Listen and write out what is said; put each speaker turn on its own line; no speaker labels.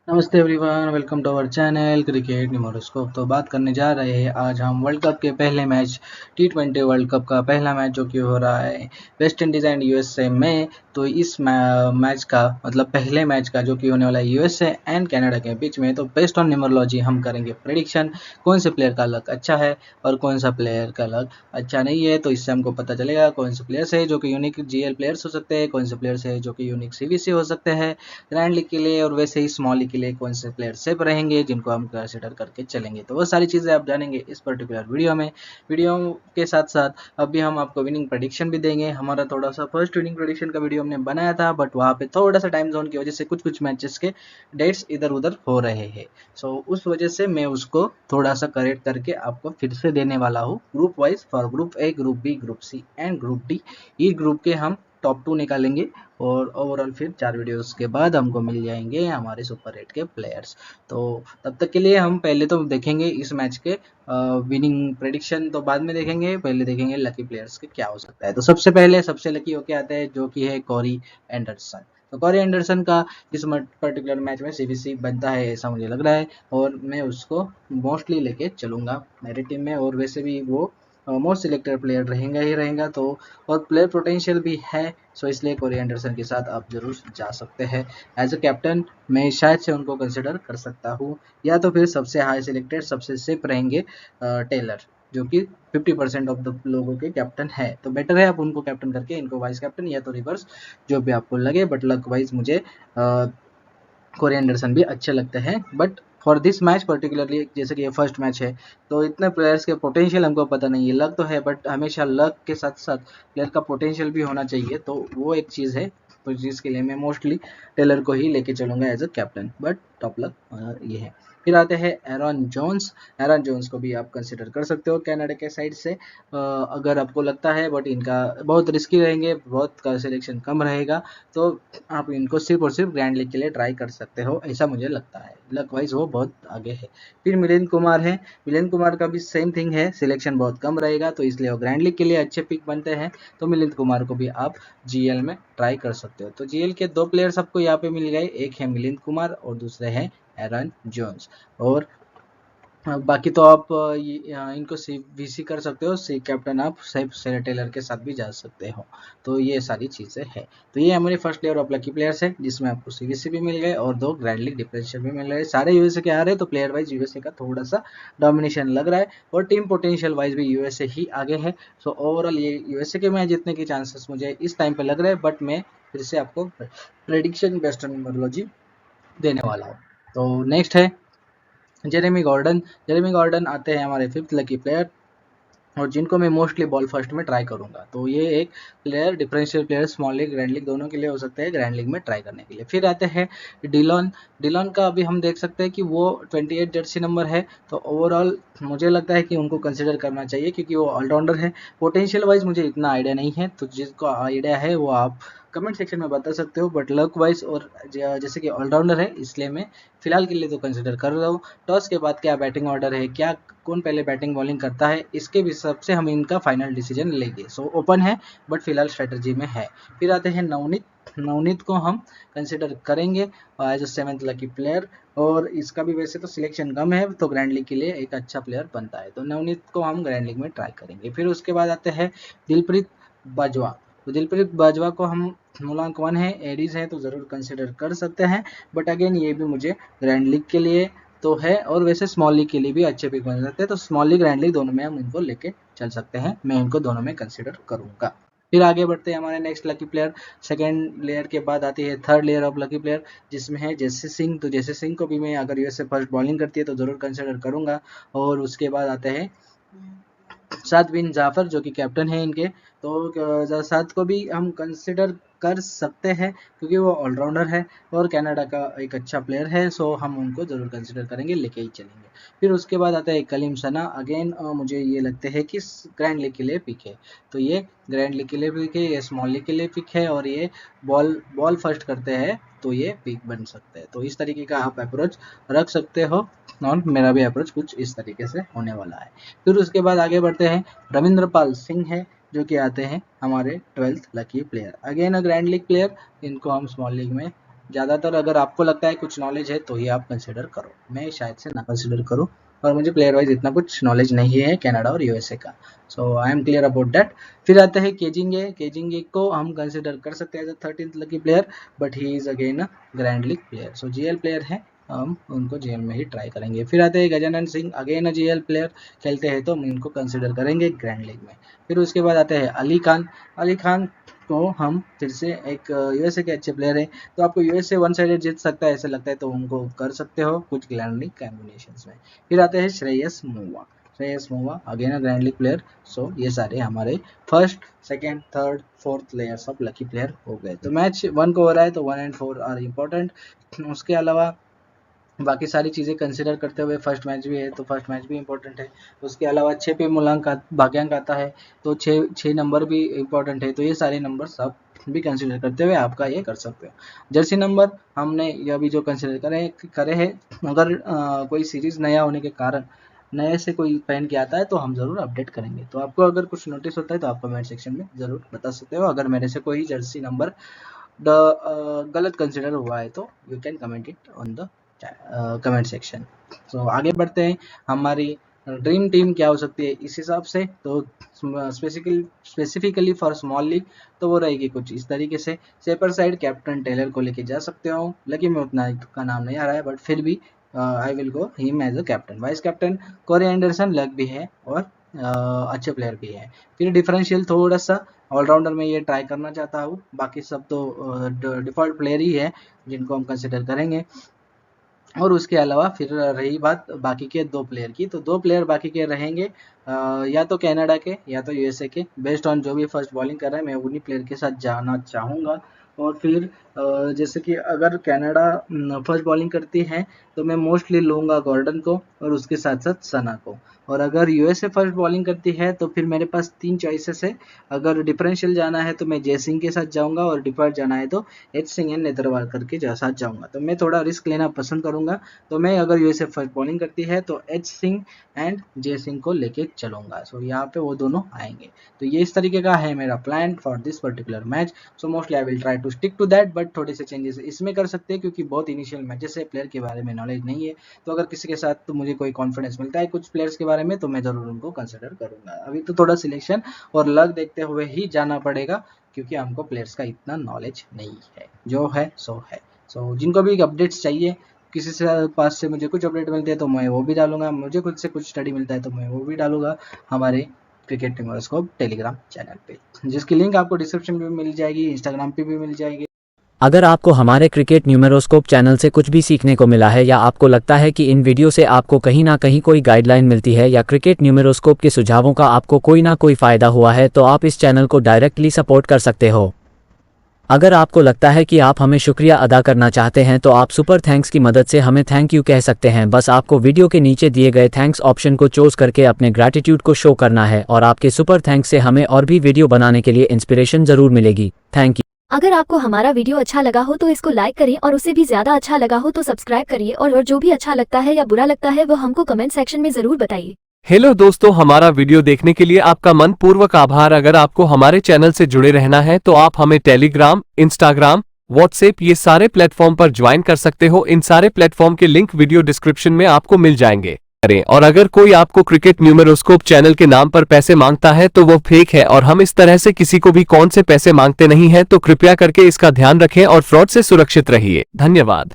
नमस्ते everyone, welcome to our channel cricket numeroscope. तो बात करने जा रहे हैं आज हम वर्ल्ड कप के पहले मैच T20 वर्ल्ड कप का पहला मैच जो कि हो रहा है वेस्ट इंडीज़ एंड यूएसए में। तो इस मैच का मतलब पहले मैच का जो कि होने वाला है यूएसए एंड कनाडा के बीच में। तो बेस्ड ऑन न्यूमरोलॉजी हम करेंगे प्रेडिक्शन कौन से प्लेयर का लक अच्छा है और कौन सा प्लेयर का लक अच्छा नहीं है। तो इससे हमको पता चलेगा कौन से प्लेयर्स है जो कि यूनिक जीएल प्लेयर्स हो सकते हैं, कौन से प्लेयर्स है जो कि यूनिक सीवीसी हो सकते हैं ग्रैंड लीग के लिए, और वैसे ही स्मॉल लीग के लिए कौन से प्लेयर सेफ रहेंगे जिनको हम कंसिडर करके चलेंगे। तो वो सारी चीज़ें आप जानेंगे इस पर्टिकुलर वीडियो में। वीडियो के साथ साथ अभी हम आपको विनिंग प्रेडिक्शन भी देंगे। हमारा थोड़ा सा फर्स्ट विनिंग प्रेडिक्शन का वीडियो हमने बनाया था, बट वहाँ पे थोड़ा सा टाइम जोन की वजह से कुछ मैचेस के डेट्स इधर उधर हो रहे हैं। सो उस वजह से मैं उसको थोड़ा सा करेक्ट करके आपको फिर से देने वाला हूँ group wise, for group A, group B, group C and group D. इस ग्रुप के हम टॉप 2 निकालेंगे और ओवरऑल फिर 4 वीडियोस के बाद हमको मिल जाएंगे हमारे सुपर 8 के प्लेयर्स। तो तब तक के लिए हम पहले तो देखेंगे इस मैच के विनिंग प्रेडिक्शन, तो बाद में देखेंगे। पहले देखेंगे लकी प्लेयर्स के क्या हो सकता है। तो सबसे पहले सबसे लकी होके आता है जो कि है कॉरी एंडरसन। तो कॉरी एंडरसन का इस पर्टिकुलर मैच में सीवीसी बनता है ऐसा मुझे लग रहा है, और मैं उसको मोस्टली लेके चलूंगा मेरी टीम में। और वैसे भी वो मोस्ट सिलेक्टेड प्लेयर रहेगा ही रहेगा, तो और प्लेयर पोटेंशियल भी है। सो इसलिए कोरी एंडरसन के साथ आप जरूर जा सकते हैं। एज अ कैप्टन मैं शायद से उनको कंसिडर कर सकता हूँ, या तो फिर सबसे हाई सिलेक्टेड सबसे सेफ रहेंगे टेलर, जो कि 50% ऑफ द लोगों के कैप्टन है। तो बेटर है आप उनको कैप्टन करके इनको वाइस कैप्टन या तो रिवर्स, जो भी आपको लगे। बट लक वाइज मुझे कोरी एंडरसन भी अच्छे लगते हैं, but for this match particularly जैसे कि ये फर्स्ट मैच है तो इतने प्लेयर्स के पोटेंशियल हमको पता नहीं है। लक तो है, बट हमेशा लक के साथ साथ प्लेयर का पोटेंशियल भी होना चाहिए, तो वो एक चीज़ है। तो जिसके लिए मैं मोस्टली टेलर को ही लेके चलूंगा as a captain, but top luck ये है। फिर आते हैं एरन जोन्स। एरन जोन्स को भी आप कंसिडर कर सकते हो कनाडा के साइड से, अगर आपको लगता है, बट इनका बहुत रिस्की रहेंगे, बहुत का सिलेक्शन कम रहेगा, तो आप इनको सिर्फ और सिर्फ ग्रैंड लीग के लिए ट्राई कर सकते हो ऐसा मुझे लगता है। लक वाइज वो बहुत आगे है। फिर मिलिंद कुमार है। मिलिंद कुमार का भी सेम थिंग है, सिलेक्शन बहुत कम रहेगा, तो इसलिए वो ग्रैंड लीग के लिए अच्छे पिक बनते हैं। तो मिलिंद कुमार को भी आप जीएल में ट्राई कर सकते हो। तो जीएल के 2 प्लेयर्स आपको यहाँ पे मिल गए, एक है मिलिंद कुमार और दूसरे हैं एरन जोन्स। और बाकी तो आप इनको वीसी कर सकते हो, सी कैप्टन आप सेफ से टेलर के साथ भी जा सकते हो। तो ये सारी चीज़ें हैं। तो ये हमारे first layer of lucky players है, जिसमें आपको सीवीसी भी मिल गए और 2 ग्रैंड लीग डिफरेंशियल भी मिल रहे हैं। सारे यूएसए के आ रहे हैं, तो प्लेयर वाइज यूएसए का थोड़ा सा डोमिनेशन लग रहा है, और टीम पोटेंशियल वाइज भी यूएसए ही आगे है। सो ओवरऑल ये यूएसए के मैच जीतने के चांसेस मुझे इस टाइम पे लग रहे हैं, बट मैं फिर से आपको प्रेडिक्शन बेस्ड ऑन न्यूमरोलॉजी देने वाला हूँ। तो नेक्स्ट है जेरेमी गॉर्डन। जेरेमी गॉर्डन आते हैं हमारे फिफ्थ लकी प्लेयर, और जिनको मैं मोस्टली बॉल फर्स्ट में ट्राई करूंगा। तो ये एक player differential player small league grand league दोनों के लिए हो सकते हैं, ग्रैंड लीग में ट्राई करने के लिए। फिर आते हैं डिलॉन। डिलॉन का अभी हम देख सकते हैं कि वो 28 जर्सी नंबर है, तो ओवरऑल मुझे लगता है कि उनको कंसिडर करना चाहिए क्योंकि वो ऑलराउंडर है। पोटेंशियल वाइज मुझे इतना आइडिया नहीं है, तो जिसको आइडिया है वो आप कमेंट सेक्शन में बता सकते हो। बट लक वाइज और जैसे कि ऑलराउंडर है, इसलिए मैं फिलहाल के लिए तो कंसिडर कर रहा हूँ। टॉस के बाद क्या बैटिंग ऑर्डर है, क्या कौन पहले बैटिंग बॉलिंग करता है, इसके हिसाब से हम इनका फाइनल डिसीजन लेंगे। सो ओपन है, बट फिलहाल स्ट्रेटजी में है। फिर आते हैं नवनीत। नवनीत को हम कंसिडर करेंगे as a 7th lucky player, और इसका भी वैसे तो सिलेक्शन कम है, तो ग्रैंड लीग के लिए एक अच्छा प्लेयर बनता है, तो नवनीत को हम ग्रैंड लीग में ट्राई करेंगे। फिर उसके बाद आते हैं दिलप्रीत बाजवा। तो दिलप्रीत बाजवा को हम मूलांक 1 है, एडीज है, तो ज़रूर कंसिडर कर सकते हैं, बट अगेन ये भी मुझे ग्रैंड लीग के लिए तो है, और वैसे स्मॉल लीग के लिए भी अच्छे पिक बन सकते हैं। तो स्मॉल लीग ग्रैंड लीग दोनों में हम इनको लेके चल सकते हैं, मैं इनको दोनों में कंसिडर करूंगा। फिर आगे बढ़ते हैं हमारे next lucky player. Second layer के बाद आती है third layer of lucky player, जिसमें है जैसे सिंह। तो जैसे सिंह को भी मैं, अगर यूएसए फर्स्ट बॉलिंग करती है तो जरूर कंसिडर करूंगा। और उसके बाद आते हैं साद बिन जाफर, जो कि कैप्टन है इनके। तो साद को भी हम कंसिडर कर सकते हैं क्योंकि वो ऑलराउंडर है और कनाडा का एक अच्छा प्लेयर है, सो हम उनको जरूर कंसिडर करेंगे, लेके ही चलेंगे। फिर उसके बाद आता है कलीम सना। अगेन मुझे ये लगता है कि ग्रैंड लीग के लिए पिक है, तो ये ग्रैंड लीग के लिए पिक है, ये स्मॉल लीग के लिए पिक है, और ये बॉल बॉल फर्स्ट करते हैं, तो ये पिक बन सकते हैं। तो इस तरीके का आप अप्रोच रख सकते हो, और मेरा भी अप्रोच कुछ इस तरीके से होने वाला है। फिर उसके बाद आगे बढ़ते हैं, रविंद्र पाल सिंह है, जो कि आते हैं हमारे 12th lucky player. Again a grand league player, इनको हम स्मॉल लीग में ज़्यादातर अगर आपको लगता है कुछ नॉलेज है तो ही आप कंसिडर करो, मैं शायद से ना कंसिडर करूँ, और मुझे प्लेयर वाइज इतना कुछ नॉलेज नहीं है कनाडा और यूएसए का, so I am clear about that. फिर आते हैं केजिंगे। केजिंगे को हम कंसिडर कर सकते हैं as a 13th lucky player, but he is again a grand league player, so GL player है, हम उनको जीएल में ही ट्राई करेंगे। फिर आते हैं Gajanan Singh, again a GL player, खेलते हैं तो हम इनको कंसिडर करेंगे ग्रैंड लीग में। फिर उसके बाद आते हैं अली खान। अली खान तो हम फिर से एक यूएसए के अच्छे प्लेयर है, तो आपको यूएसए वन साइडेड जीत सकता है ऐसा लगता है तो उनको कर सकते हो कुछ ग्रैंड लीग कॉम्बिनेशंस में। फिर आते हैं Shreyas Movva. Shreyas Movva again a grand league player, so ये सारे हमारे first, second, third, fourth layers of lucky player हो गए। तो मैच 1 को हो रहा है तो 1 and 4 आर इम्पोर्टेंट। उसके अलावा बाकी सारी चीज़ें कंसिडर करते हुए फर्स्ट मैच भी है तो फर्स्ट मैच भी इंपॉर्टेंट है। उसके अलावा 6 पे भाग्यांक आता है तो 6 नंबर भी इंपॉर्टेंट है, तो ये सारे नंबर सब भी कंसिडर करते हुए आपका ये कर सकते हो। जर्सी नंबर हमने ये अभी जो कंसिडर करे हैं, अगर कोई सीरीज़ नया होने के कारण नए से कोई पहन के आता है तो हम ज़रूर अपडेट करेंगे, तो आपको अगर कुछ नोटिस होता है तो आप कमेंट सेक्शन में ज़रूर बता सकते हो। अगर मेरे से कोई जर्सी नंबर गलत कंसिडर हुआ है तो you can comment it on the comment section. तो आगे बढ़ते हैं, हमारी ड्रीम टीम क्या हो सकती है इस हिसाब से। तो स्पेसिफिकली फॉर स्मॉल लीग तो वो रहेगी कुछ इस तरीके से। सेपर साइड कैप्टन टेलर को लेके जा सकते हो, लेकिन मैं उतना का नाम नहीं आ रहा है, बट फिर भी I will go him as a captain. Vice captain Corey Anderson luck भी है और अच्छे प्लेयर भी है। फिर डिफरेंशियल थोड़ा सा ऑलराउंडर में ये ट्राई करना चाहता हूँ, बाकी सब तो डिफॉल्ट प्लेयर ही है जिनको हम कंसिडर करेंगे। और उसके अलावा फिर रही बात बाकी के 2 प्लेयर की, तो 2 प्लेयर बाकी के रहेंगे या तो कनाडा के या तो यूएसए के, बेस्ड ऑन जो भी फर्स्ट बॉलिंग कर रहा है मैं उन्हीं प्लेयर के साथ जाना चाहूँगा। और फिर जैसे कि अगर कनाडा फर्स्ट बॉलिंग करती है तो मैं मोस्टली लूँगा गॉर्डन को और उसके साथ साथ सना को। और अगर यूएसए फर्स्ट बॉलिंग करती है तो फिर मेरे पास 3 चॉइसेस है। अगर डिफरेंशियल जाना है तो मैं जयसिंह के साथ जाऊँगा, और डिफॉल्ट जाना है तो एच सिंह एंड नेतरवालकर के साथ जाऊँगा। तो मैं थोड़ा रिस्क लेना पसंद करूँगा, तो मैं अगर यूएसए फर्स्ट बॉलिंग करती है तो एच सिंह एंड जय सिंह को लेके चलूँगा। सो यहाँ पे वो दोनों आएंगे। तो ये इस तरीके का है मेरा plan for this particular match. So mostly I will try to stick to that, but थोड़े से चेंजेस इसमें कर सकते हैं क्योंकि बहुत इनिशियल मैचेस है, प्लेयर के बारे में नॉलेज नहीं है। तो अगर किसी के साथ तो मुझे कोई कॉन्फिडेंस मिलता है कुछ प्लेयर्स के बारे में तो मैं ज़रूर उनको कंसिडर करूँगा। अभी तो थोड़ा सिलेक्शन और लक देखते हुए ही जाना पड़ेगा क्योंकि हमको प्लेयर्स का इतना नॉलेज नहीं है, जो है सो है। सो जिनको भी अपडेट्स चाहिए, किसी से पास से मुझे कुछ अपडेट मिलते हैं तो मैं वो भी डालूंगा, मुझे खुद से कुछ स्टडी मिलता है तो मैं वो भी डालूंगा हमारे क्रिकेट न्यूमरोस्कोप टेलीग्राम चैनल पे, जिसकी लिंक आपको डिस्क्रिप्शन में मिल जाएगी, इंस्टाग्राम पे भी मिल जाएगी।
अगर आपको हमारे क्रिकेट न्यूमेरोस्कोप चैनल से कुछ भी सीखने को मिला है या आपको लगता है कि इन वीडियो से आपको कहीं ना कहीं कोई गाइडलाइन मिलती है या क्रिकेट न्यूमेरोस्कोप के सुझावों का आपको कोई ना कोई फ़ायदा हुआ है तो आप इस चैनल को डायरेक्टली सपोर्ट कर सकते हो। अगर आपको लगता है कि आप हमें शुक्रिया अदा करना चाहते हैं तो आप सुपर थैंक्स की मदद से हमें थैंक यू कह सकते हैं। बस आपको वीडियो के नीचे दिए गए थैंक्स ऑप्शन को चूज करके अपने ग्रैटिट्यूड को शो करना है और आपके सुपर थैंक्स से हमें और भी वीडियो बनाने के लिए इंस्पिरेशन जरूर मिलेगी। Thank you.
अगर आपको हमारा वीडियो अच्छा लगा हो तो इसको लाइक करिए और उससे भी ज्यादा अच्छा लगा हो तो सब्सक्राइब करिए और जो भी अच्छा लगता है या बुरा लगता है वो हमको कमेंट सेक्शन में जरूर बताइए।
हेलो दोस्तों, हमारा वीडियो देखने के लिए आपका मनपूर्वक आभार। अगर आपको हमारे चैनल से जुड़े रहना है तो आप हमें टेलीग्राम, इंस्टाग्राम, व्हाट्सएप ये सारे प्लेटफॉर्म पर ज्वाइन कर सकते हो। इन सारे प्लेटफॉर्म के लिंक वीडियो डिस्क्रिप्शन में आपको मिल जाएंगे। और अगर कोई आपको क्रिकेट न्यूमेरोस्कोप चैनल के नाम पर पैसे मांगता है तो वो फेक है और हम इस तरह से किसी को भी कौन से पैसे मांगते नहीं है, तो कृपया करके इसका ध्यान रखें और फ्रॉड से सुरक्षित रहिए। धन्यवाद।